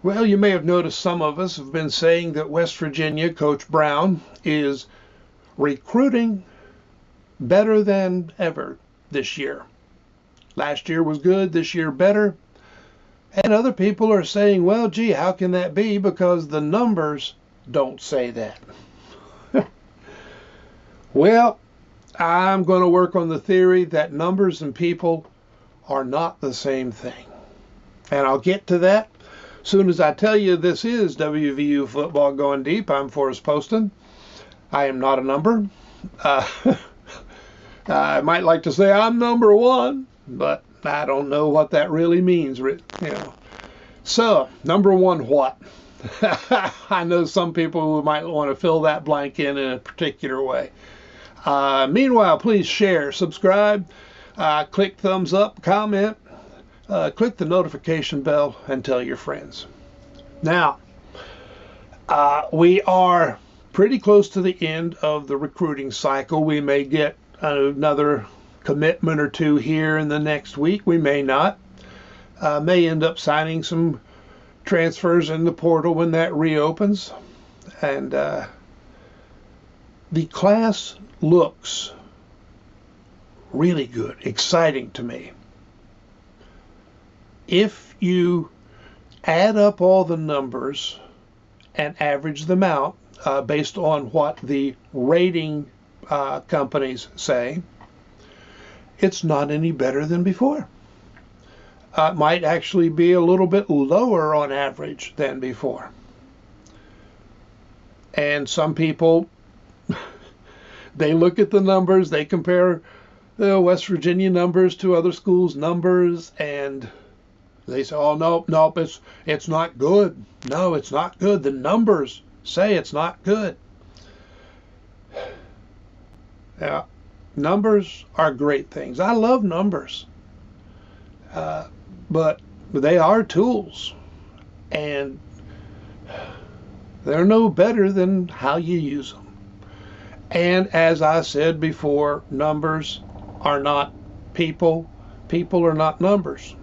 Well, you may have noticed some of us have been saying that West Virginia Coach Brown is recruiting better than ever this year. Last year was good, this year better. And other people are saying, well, gee, how can that be? Because the numbers don't say that. Well, I'm going to work on the theory that numbers and people are not the same thing. And I'll get to that as soon as I tell you this is WVU Football Going Deep. I'm Forrest Poston. I am not a number. I might like to say I'm number one, but I don't know what that really means. So, number one what? I know some people who might want to fill that blank in a particular way. Meanwhile, please share, subscribe, click thumbs up, comment, click the notification bell, and tell your friends. Now, we are pretty close to the end of the recruiting cycle. We may get another commitment or two here in the next week. We may not. May end up signing some transfers in the portal when that reopens. And the class looks really good, exciting to me. If you add up all the numbers and average them out based on what the rating companies say, it's not any better than before. It might actually be a little bit lower on average than before. And some people, they look at the numbers, they compare the West Virginia numbers to other schools' numbers, and they say, oh, nope, it's not good. No, it's not good. The numbers say it's not good. Yeah, numbers are great things. I love numbers. But they are tools, and they're no better than how you use them. And as I said before, numbers are not people. People are not numbers.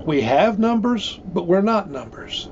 We have numbers, but we're not numbers.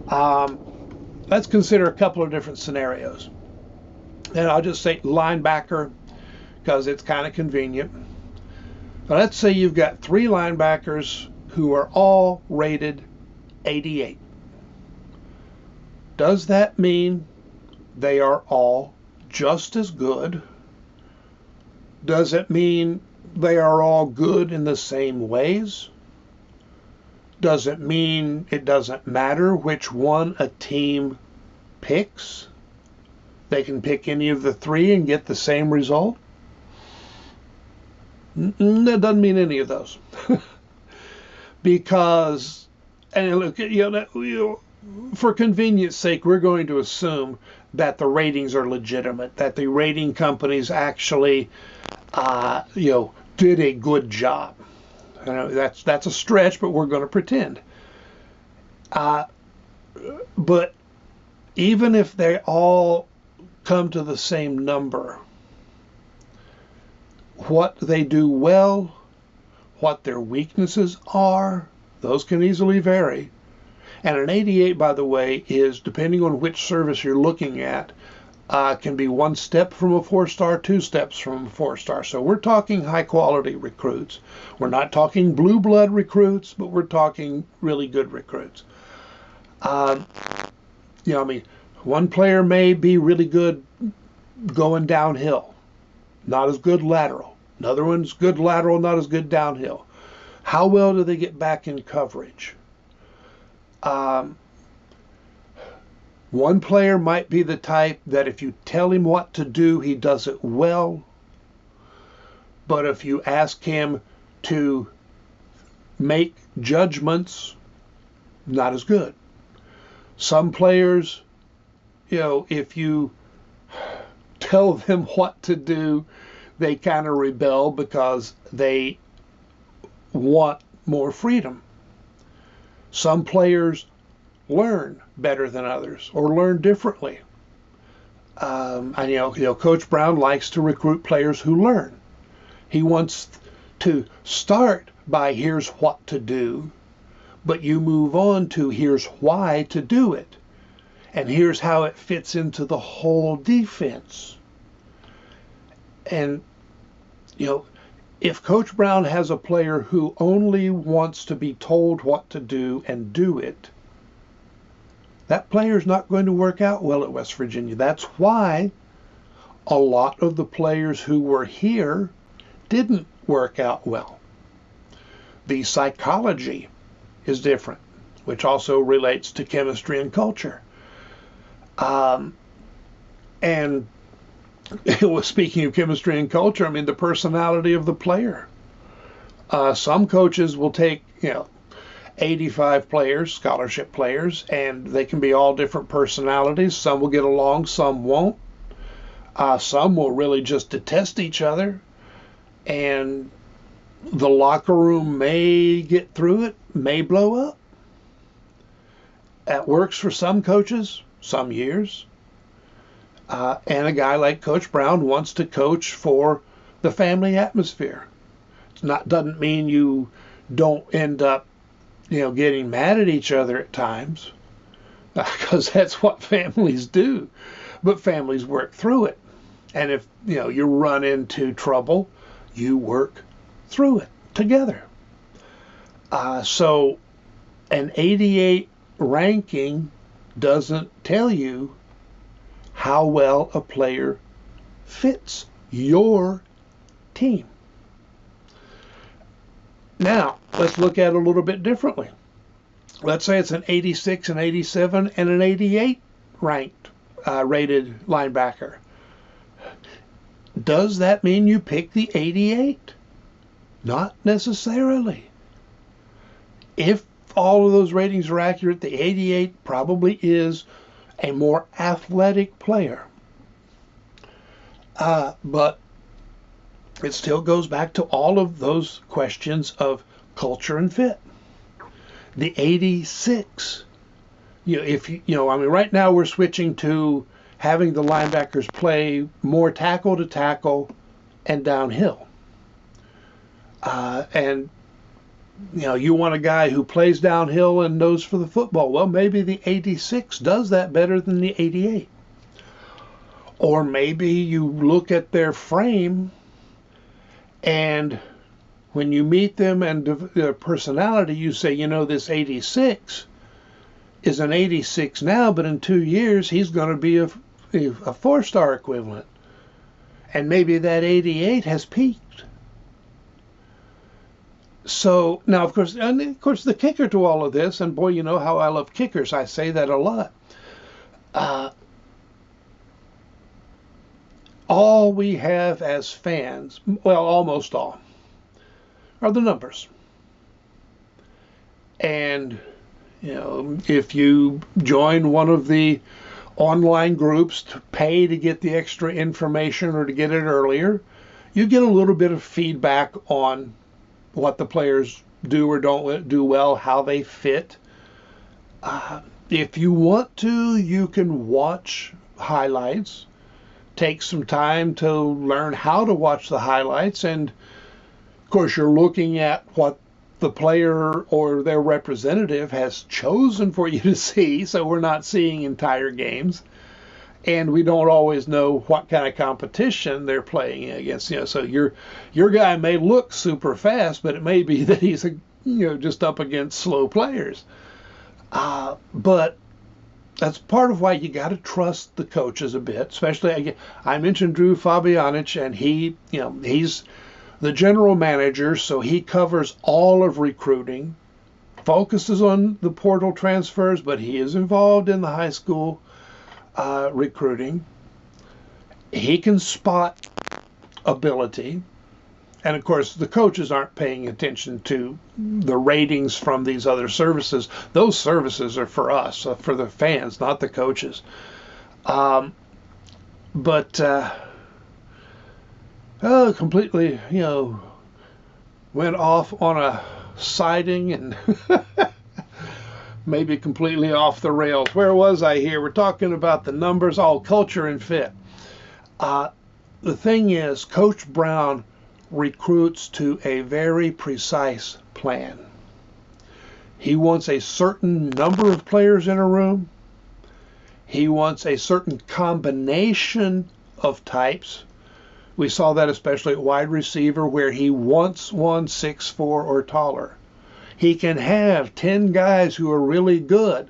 Let's consider a couple of different scenarios. And I'll just say linebacker because it's kind of convenient. But let's say you've got three linebackers who are all rated 88. Does that mean they are all just as good? Does it mean they are all good in the same ways? Does it mean it doesn't matter which one a team picks? They can pick any of the three and get the same result? That doesn't mean any of those. Because, and look, for convenience sake, we're going to assume that the ratings are legitimate, that the rating companies actually, did a good job. That's a stretch, but we're going to pretend. But even if they all come to the same number, what they do well, what their weaknesses are, those can easily vary. And an 88, by the way, is, depending on which service you're looking at, can be one step from a 4-star, 2 steps from a 4-star. So we're talking high-quality recruits. We're not talking blue blood recruits, but we're talking really good recruits. One player may be really good going downhill, not as good lateral. Another one's good lateral, not as good downhill. How well do they get back in coverage? One player might be the type that if you tell him what to do, he does it well. But if you ask him to make judgments, not as good. Some players, if you tell them what to do, they kind of rebel because they want more freedom. Some players learn better than others or learn differently. Coach Brown likes to recruit players who learn. He wants to start by here's what to do, but you move on to here's why to do it. And here's how it fits into the whole defense. And, if Coach Brown has a player who only wants to be told what to do and do it, that player's not going to work out well at West Virginia. That's why a lot of the players who were here didn't work out well. The psychology is different, which also relates to chemistry and culture. And speaking of chemistry and culture, the personality of the player. Some coaches will take, 85 players, scholarship players, and they can be all different personalities. Some will get along, some won't. Some will really just detest each other, and the locker room may get through it, may blow up. That works for some coaches, some years. And a guy like Coach Brown wants to coach for the family atmosphere. Doesn't mean you don't end up, getting mad at each other at times, because that's what families do. But families work through it. And if, you run into trouble, you work through it together. So an 88 ranking doesn't tell you how well a player fits your team. Now, let's look at it a little bit differently. Let's say it's an 86, an 87, and an 88 ranked rated linebacker. Does that mean you pick the 88? Not necessarily. If all of those ratings are accurate, the 88 probably is a more athletic player. But it still goes back to all of those questions of culture and fit. The 86, right now we're switching to having the linebackers play more tackle to tackle and downhill. And you want a guy who plays downhill and knows for the football. Well, maybe the 86 does that better than the 88. Or maybe you look at their frame, and when you meet them and their personality, you say, this 86 is an 86 now, but in 2 years he's going to be a 4-star equivalent. And maybe that 88 has peaked. So now, of course, the kicker to all of this, and boy, you know how I love kickers. I say that a lot. All we have as fans, well, almost all, are the numbers. And, if you join one of the online groups to pay to get the extra information or to get it earlier, you get a little bit of feedback on what the players do or don't do well, how they fit. If you want to, you can watch highlights, take some time to learn how to watch the highlights, and of course you're looking at what the player or their representative has chosen for you to see, so we're not seeing entire games. And we don't always know what kind of competition they're playing against. So your guy may look super fast, but it may be that he's just up against slow players. But that's part of why you got to trust the coaches a bit. Especially, I mentioned Drew Fabianich, and he's the general manager, so he covers all of recruiting, focuses on the portal transfers, but he is involved in the high school recruiting. He can spot ability, and of course the coaches aren't paying attention to the ratings from these other services. Those services are for us, for the fans, not the coaches. Completely, went off on a siding and maybe completely off the rails. Where was I here? We're talking about the numbers, culture and fit. The thing is, Coach Brown recruits to a very precise plan. He wants a certain number of players in a room. He wants a certain combination of types. We saw that especially at wide receiver, where he wants one 6'4" or taller. He can have 10 guys who are really good,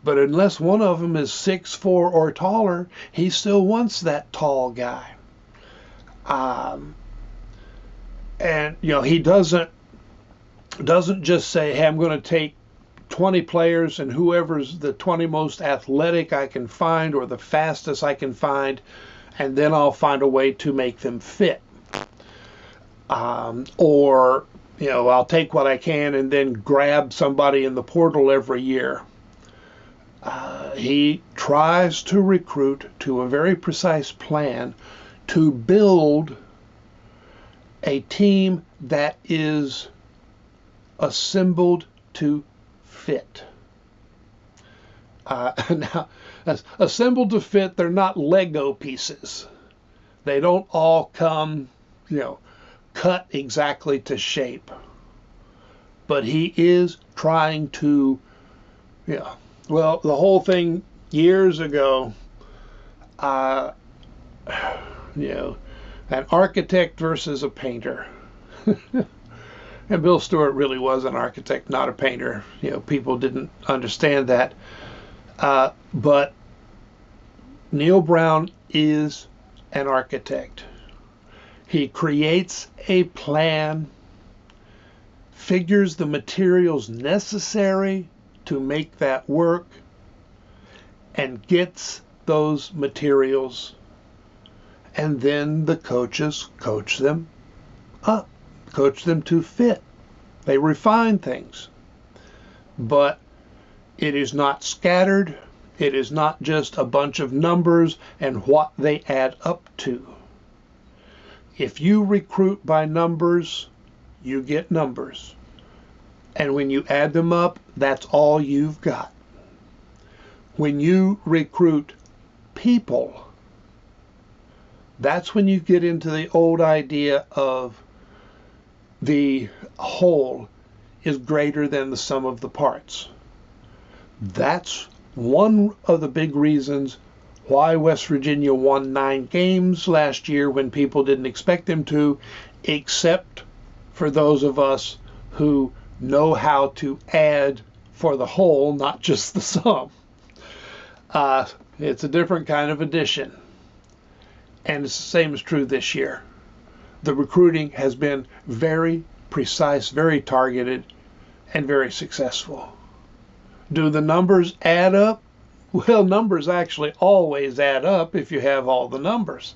but unless one of them is 6'4" or taller, he still wants that tall guy. And he doesn't just say, hey, I'm going to take 20 players and whoever's the 20 most athletic I can find or the fastest I can find, and then I'll find a way to make them fit. Or I'll take what I can and then grab somebody in the portal every year. He tries to recruit to a very precise plan to build a team that is assembled to fit. Now, assembled to fit, they're not Lego pieces. They don't all come, cut exactly to shape. But he is trying to, well, the whole thing years ago, an architect versus a painter. And Bill Stewart really was an architect, not a painter. People didn't understand that. But Neil Brown is an architect. He creates a plan, figures the materials necessary to make that work, and gets those materials. And then the coaches coach them up, coach them to fit. They refine things. But it is not scattered. It is not just a bunch of numbers and what they add up to. If you recruit by numbers, you get numbers. And when you add them up, that's all you've got. When you recruit people, that's when you get into the old idea of the whole is greater than the sum of the parts. That's one of the big reasons why West Virginia won 9 games last year when people didn't expect them to, except for those of us who know how to add for the whole, not just the sum. It's a different kind of addition. And it's the same is true this year. The recruiting has been very precise, very targeted, and very successful. Do the numbers add up? Well, numbers actually always add up if you have all the numbers.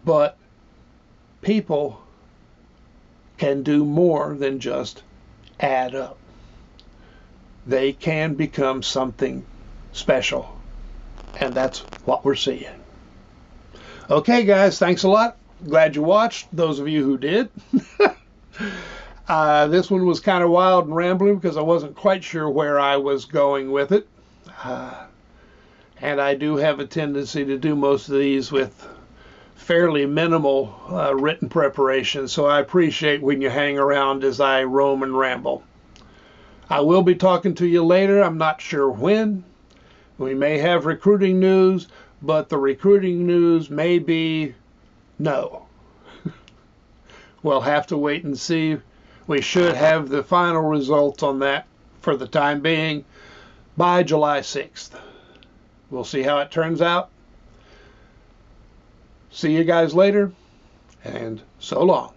But people can do more than just add up. They can become something special. And that's what we're seeing. Okay, guys, thanks a lot. Glad you watched, those of you who did. This one was kind of wild and rambling because I wasn't quite sure where I was going with it. And I do have a tendency to do most of these with fairly minimal written preparation, so I appreciate when you hang around as I roam and ramble. I will be talking to you later. I'm not sure when. We may have recruiting news, but the recruiting news may be no. We'll have to wait and see. We should have the final results on that for the time being by July 6th. We'll see how it turns out. See you guys later, and so long.